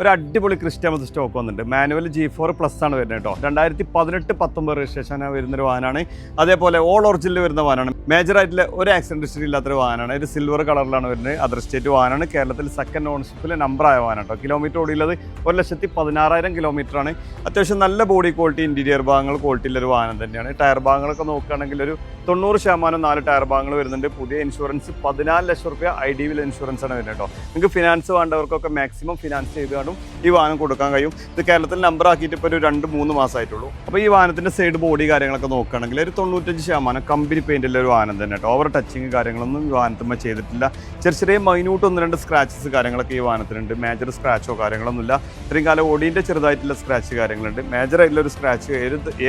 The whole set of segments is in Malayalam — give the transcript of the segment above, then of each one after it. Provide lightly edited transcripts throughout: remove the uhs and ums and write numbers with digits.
ഒരു അടിപൊളി ക്രിസ്റ്റ സ്റ്റോക്ക് വന്നിട്ടുണ്ട്. മാനുവൽ G4 പ്ലസ് ആണ് വരുന്നത് കേട്ടോ. 2018-19 രജിസ്ട്രേഷൻ വരുന്നൊരു വാഹനമാണ്. അതേപോലെ ഓൾ ഒറിജിനിൽ വരുന്ന വാഹനമാണ്. മേജറായിട്ടുള്ള ഒരു ആക്സിഡന്റ് ഹിസ്റ്ററി ഇല്ലാത്തൊരു വാഹനമാണ്. ഒരു സിൽവർ കളറിലാണ് വരുന്നത്. അതർ സ്റ്റേറ്റ് വാഹനമാണ്. കേരളത്തിൽ സെക്കൻഡ് ഓണർഷിപ്പിൽ നമ്പറായ വാഹനം കേട്ടോ. കിലോമീറ്റർ ഓടിയുള്ളത് 1,16,000 കിലോമീറ്ററാണ്. അത്യാവശ്യം നല്ല ബോഡി ക്വാളിറ്റി, ഇൻറ്റീരിയർ ഭാഗങ്ങൾ ക്വാളിറ്റിയുള്ളൊരു വാഹനം തന്നെയാണ്. ടയർ ഭാഗങ്ങളൊക്കെ നോക്കുകയാണെങ്കിൽ ഒരു 90% 4 ടയർ ഭാഗങ്ങൾ വരുന്നുണ്ട്. പുതിയ ഇൻഷുറൻസ് 14 ലക്ഷം രൂപ IDV ഇൻഷുറൻസ് ആണ് വരുന്നത് കേട്ടോ. നിങ്ങൾക്ക് ഫിനാൻസ് വേണ്ടവർക്കൊക്കെ മാക്സിമം ഫിനാൻസ് ചെയ്ത് ഈ വാഹനം കൊടുക്കാൻ കഴിയും. ഇത് കേരളത്തിൽ നമ്പർ ആക്കിയിട്ട് ഇപ്പോൾ ഒരു 2-3 മാസമായിട്ടുള്ളൂ. അപ്പോൾ ഈ വാഹനത്തിൻ്റെ സൈഡ് ബോഡി കാര്യങ്ങളൊക്കെ നോക്കുകയാണെങ്കിൽ ഒരു 95% കമ്പനി പെയിൻറ്റുള്ള ഒരു വാഹനം തന്നെ കേട്ടോ. ഓവർ ടച്ചിങ് കാര്യങ്ങളൊന്നും ഈ വാഹനത്തുമ്പോൾ ചെയ്തിട്ടില്ല. ചെറിയ മൈന്യൂട്ട് 1-2 സ്ക്രാച്ചസ് കാര്യങ്ങളൊക്കെ ഈ വാഹനത്തിനുണ്ട്. മേജർ സ്ക്രാച്ചോ കാര്യങ്ങളൊന്നുമില്ല. ഇത്രയും കാലം ഓടീൻ്റെ ചെറുതായിട്ടുള്ള സ്ക്രാച്ച് കാര്യങ്ങളുണ്ട്. മേജറായിട്ടുള്ള ഒരു സ്ക്രാച്ച്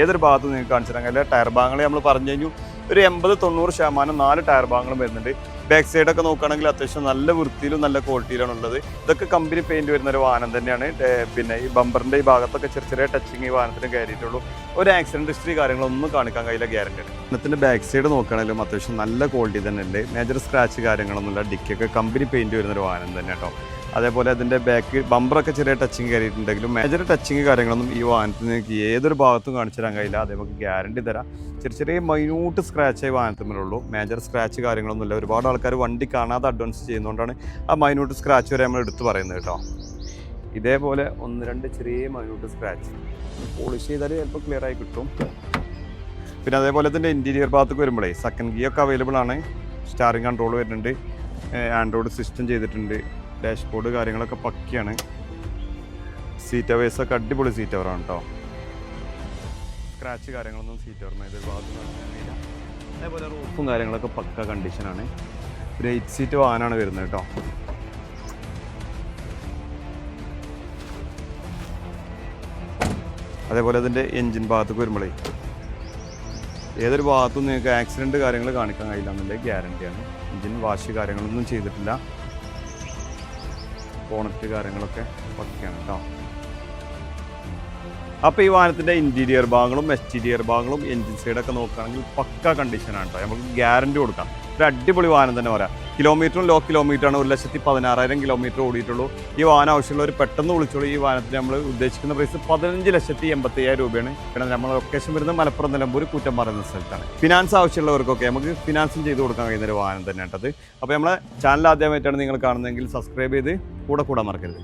ഏതൊരു ഭാഗത്തും നിങ്ങൾക്ക് കാണിച്ചു തരാൻ കഴിയില്ല. ടയർ ഭാഗങ്ങൾ നമ്മൾ പറഞ്ഞു കഴിഞ്ഞു ഒരു 80-90% 4 ടയർ ഭാഗങ്ങളും വരുന്നുണ്ട്. ബാക്ക് സൈഡൊക്കെ നോക്കുകയാണെങ്കിൽ അത്യാവശ്യം നല്ല വൃത്തിയിലും നല്ല ക്വാളിറ്റിയിലാണ് ഉള്ളത്. ഇതൊക്കെ കമ്പനി പെയിൻറ്റ് വരുന്ന ഒരു വാഹനം തന്നെയാണ്. പിന്നെ ഈ ബമ്പറിൻ്റെ ഈ ഭാഗത്തൊക്കെ ചെറിയ ടച്ചിങ് ഈ വാഹനത്തിന് കയറിയിട്ടുള്ളൂ. ഒരു ആക്സിഡൻറ്റ് ഹിസ്റ്ററി കാര്യങ്ങളൊന്നും കാണിക്കാൻ കഴിയില്ല, ഗ്യാരണ്ടിയാണ്. വാഹനത്തിൻ്റെ ബാക്ക് സൈഡ് നോക്കുകയാണെങ്കിലും അത്യാവശ്യം നല്ല ക്വാളിറ്റി തന്നെ ഉണ്ട്. മേജർ സ്ക്രാച്ച് കാര്യങ്ങളൊന്നുമില്ല. ഡിക്കൊക്കെ കമ്പനി പെയിൻറ്റ് വരുന്നൊരു വാഹനം തന്നെ കേട്ടോ. അതേപോലെ അതിൻ്റെ ബാക്ക് ബമ്പറൊക്കെ ചെറിയ ടച്ചിങ് കയറിയിട്ടുണ്ടെങ്കിലും മേജർ ടച്ചിങ് കാര്യങ്ങളൊന്നും ഈ വാഹനത്തിന് ഏതൊരു ഭാഗത്തും കാണിച്ചു തരാൻ കഴിയില്ല. അതേപോലെ ഗ്യാരണ്ടി തരാം. ചെറിയ മൈന്യൂട്ട് സ്ക്രാച്ചായി വാഹനത്തിനുള്ളൂ. മേജർ സ്ക്രാച്ച് കാര്യങ്ങളൊന്നുമില്ല. ഒരുപാട് ആൾക്കാർ വണ്ടി കാണാതെ അഡ്വാൻസ് ചെയ്യുന്നതുകൊണ്ടാണ് ആ മൈന്യൂട്ട് സ്ക്രാച്ച് വരെ നമ്മൾ എടുത്ത് പറയുന്നത് കേട്ടോ. ഇതേപോലെ 1-2 ചെറിയ മൈന്യൂട്ട് സ്ക്രാച്ച് പോളിഷ് ചെയ്താൽ ചിലപ്പോൾ ക്ലിയർ ആയി കിട്ടും. പിന്നെ അതേപോലെ തന്നെ ഇൻറ്റീരിയർ ഭാഗത്തേക്ക് വരുമ്പോഴേ സെക്കൻഡ് ഗിയർ ഒക്കെ അവൈലബിൾ ആണ്. സ്റ്റാറിംഗ് കൺട്രോൾ വരുന്നുണ്ട്. ആൻഡ്രോയിഡ് സിസ്റ്റം ചെയ്തിട്ടുണ്ട്. ഡാഷ്ബോർഡ് കാര്യങ്ങളൊക്കെ പക്കയാണ്. സീറ്റ് അവേഴ്സൊക്കെ അടിപൊളി സീറ്റ് അവറാണ് കേട്ടോ. സ്ക്രാച്ച് കാര്യങ്ങളൊന്നും സീറ്റ് ഓർമ്മ ചെയ്ത് ഭാഗത്ത് നടക്കാനില്ല. അതേപോലെ റൂഫും കാര്യങ്ങളൊക്കെ പക്ക കണ്ടീഷനാണ്. ഒരു 8 സീറ്റ് വാഹനമാണ് വരുന്നത് കേട്ടോ. അതേപോലെ അതിൻ്റെ എൻജിൻ ഭാഗത്തേക്ക് വരുമ്പോഴേ ഏതൊരു ഭാഗത്തും നിങ്ങൾക്ക് ആക്സിഡൻറ്റ് കാര്യങ്ങൾ കാണിക്കാൻ കഴിയില്ല എന്നുള്ളത് ഗ്യാരണ്ടിയാണ്. എൻജിൻ വാഷ് കാര്യങ്ങളൊന്നും ചെയ്തിട്ടില്ല. ബോണറ്റ് കാര്യങ്ങളൊക്കെ പക്കയാണ് കേട്ടോ. അപ്പോൾ ഈ വാഹനത്തിൻ്റെ ഇൻറ്റീരിയർ ഭാഗങ്ങളും എക്സ്റ്റീരിയർ ഭാഗങ്ങളും എൻജിൻ സൈഡൊക്കെ നോക്കുകയാണെങ്കിൽ പക്ക കണ്ടീഷനാണ് കേട്ടോ. നമുക്ക് ഗ്യാരണ്ടി കൊടുക്കാം. ഒരു അടിപൊളി വാഹനം തന്നെ പറയാം. കിലോമീറ്ററും ലോ കിലോമീറ്ററാണ്. 1,16,000 കിലോമീറ്റർ ഓടിയിട്ടുള്ളൂ. ഈ വാഹനം ആവശ്യമുള്ളവർ പെട്ടെന്ന് വിളിച്ചോളൂ. ഈ വാഹനത്തിന് നമ്മൾ ഉദ്ദേശിക്കുന്ന പ്രൈസ് 15,80,000 രൂപയാണ്. പിന്നെ നമ്മൾ ലൊക്കേഷൻ വരുന്നത് മലപ്പുറം നിലമ്പൂർ കൂറ്റമ്പാറ എന്ന സ്ഥലത്താണ്. ഫിനാൻസ് ആവശ്യമുള്ളവർക്കൊക്കെ നമുക്ക് ഫിനാൻസും ചെയ്ത് കൊടുക്കാൻ കഴിയുന്ന ഒരു വാഹനം തന്നെയാണത്. അപ്പോൾ നമ്മളെ ചാനൽ ആദ്യമായിട്ടാണ് നിങ്ങൾ കാണുന്നതെങ്കിൽ സബ്സ്ക്രൈബ് ചെയ്ത് കൂടെ മറക്കരുത്.